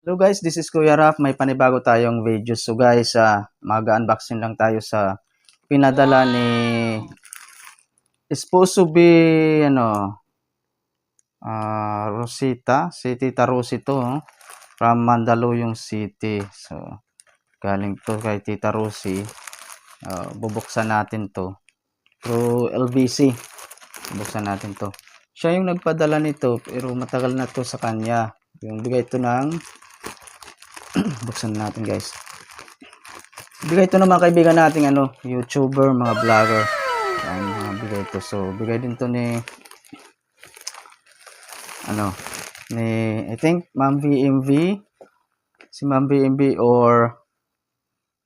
Hello guys, this is Kuya Raf. May panibago tayong video. So guys, mag-unboxing lang tayo sa pinadala ni supposed to be Rosita, si Tita Rosie to, from Mandaluyong City. So galing to kay Tita Rosie. Bubuksan natin to through LBC. Bubuksan natin to. Siya yung nagpadala nito pero matagal na to sa kanya. Yung bigay ito ng buksan natin guys. Bigay ito ng mga kaibigan nating YouTuber, mga vlogger. Yan, mga bigay ito. So, bigay din to ni I think Ma'am BMV. Si Ma'am BMV or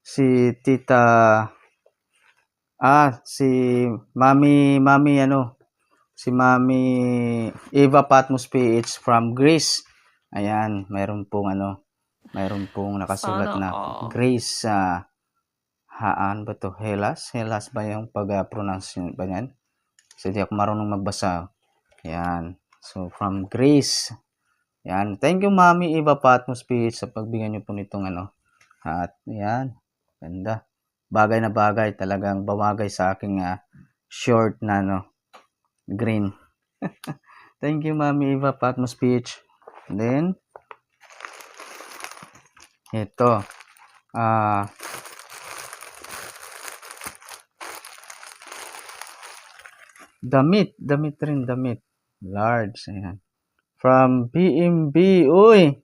si Tita si Mami si Mami Eva Patmos PH from Greece. Ayan, mayroon pong nakasulat na Grace Haan ba to? Helas ba yung pag-pronounce ba yan? Kasi di ako marunong magbasa. Yan. So, from Grace. Yan. Thank you, Mami Eva Patmos PH sa pagbigyan niyo po nitong hat. Yan. Ganda. Bagay na bagay. Talagang bawagay sa aking short na green. Thank you, Mami Eva Patmos PH. And then, ito. Damit rin. Large. Ayan. From BMB. Uy!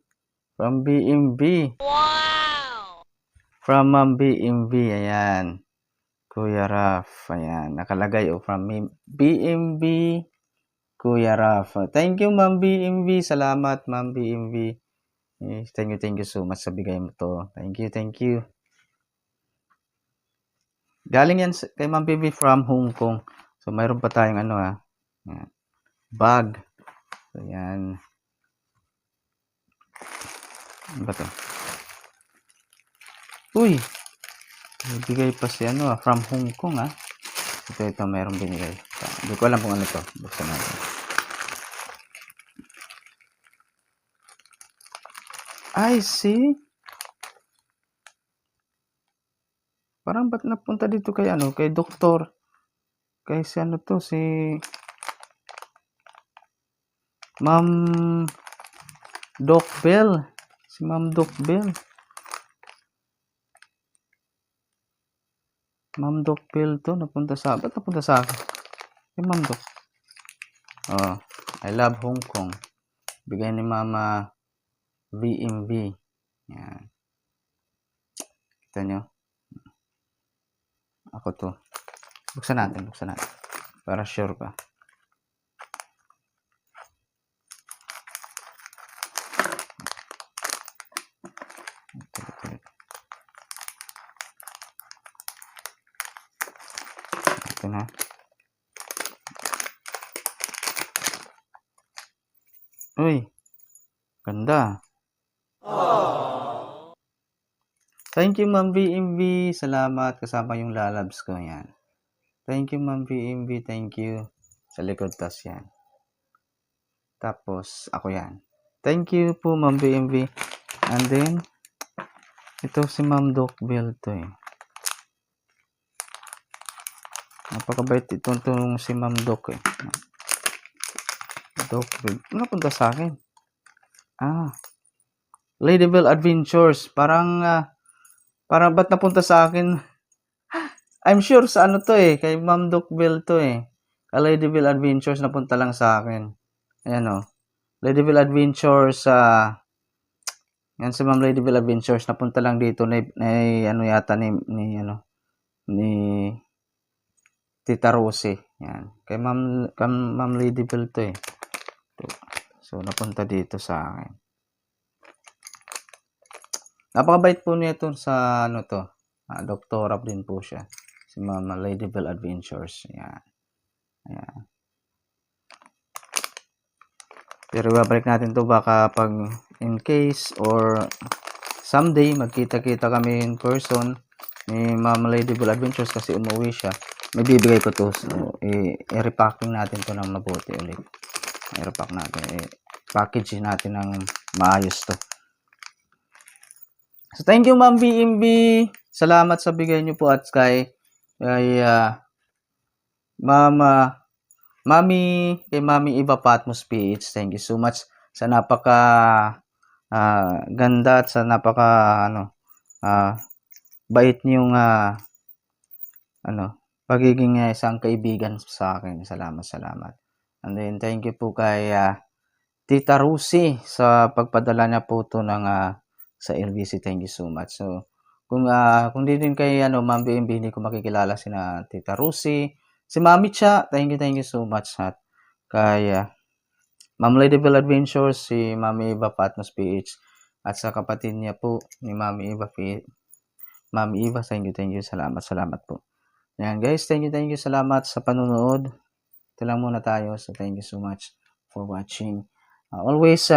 From BMB. Wow! From BMB. Ayan. Kuya Raf. Ayan. Nakalagay from BMB. Kuya Raf. Thank you, Ma'am BMB. Salamat, Ma'am BMB. Thank you so much sa bigay mo to. Thank you. Galing yan kay Ma'am BMB from Hong Kong. So, mayroon pa tayong bag. So, yan. Ano ba to? Uy! Bigay pa si from Hong Kong Ito, mayroong binigay. Hindi ko alam kung ano to. Buksan natin. I see. Parang ba't napunta dito kay kay doktor. Kay si si Ma'am Doc Bell. Si Ma'am Doc Bell. Ma'am Doc Bell to. Ba't napunta sa akin? Si Ma'am Doc. I love Hong Kong. Bigay ni Mama VMV. Yan. Kita nyo? Ako to. Buksan natin. Para sure ka. Ito na. Uy. Ganda. Thank you, Ma'am BMV. Salamat. Kasama yung lalabs ko. Yan. Thank you, Ma'am BMV. Thank you. Sa likod tas yan. Tapos, ako yan. Thank you po, Ma'am BMV. And then, ito si Ma'am Doc Bell to Napakabait itong si Ma'am Doc Doc Bell. Ano punta sa akin? Ladyville Adventures. Parang ba't napunta sa akin? I'm sure sa to kay Ma'am Doc Bell to Ladyville Adventures napunta lang sa akin. Ayan Ladyville Adventures yan si Ma'am Ladyville Adventures napunta lang dito ni yata ni Tita Rosie. Yan. Kay Ma'am Ladyville to So napunta dito sa akin. Napakabait po niya ito sa doktora din po siya. Si Mama Ladyville Adventures. Yan. Ayan. Pero babalik natin to baka pag in case or someday magkita-kita kami in person ni Mama Ladyville Adventures kasi umuwi siya. May bibigay ko to. So, i-repacking natin to ng mabuti ulit. I-repack natin. I-package natin ng maayos to. So, thank you, Ma'am BMB. Salamat sa bigay niyo po at kay Mami Eva Patmos PH. Thank you so much sa napaka ganda at sa napaka bait niyong pagiging isang kaibigan sa akin. Salamat. And then thank you po kay Tita Rusi sa pagpadala niya po to ng sa LBC. Thank you so much. So kung di din kay Ma'am BMB, hindi ko makikilala sina Tita Rusi, si Mami Cha, thank you so much. At kay Ma'am Ladyville Adventures, si Mami Eva Patmos PH, at sa kapatid niya po ni Mami Eva, thank you. Salamat po. Yan guys, thank you. Salamat sa panonood. Ito lang muna tayo. So thank you so much for watching. Always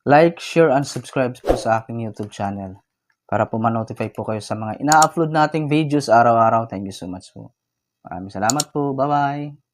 like, share, and subscribe po sa aking YouTube channel para po ma-notify po kayo sa mga ina-upload nating videos araw-araw. Thank you so much po. Maraming salamat po. Bye-bye.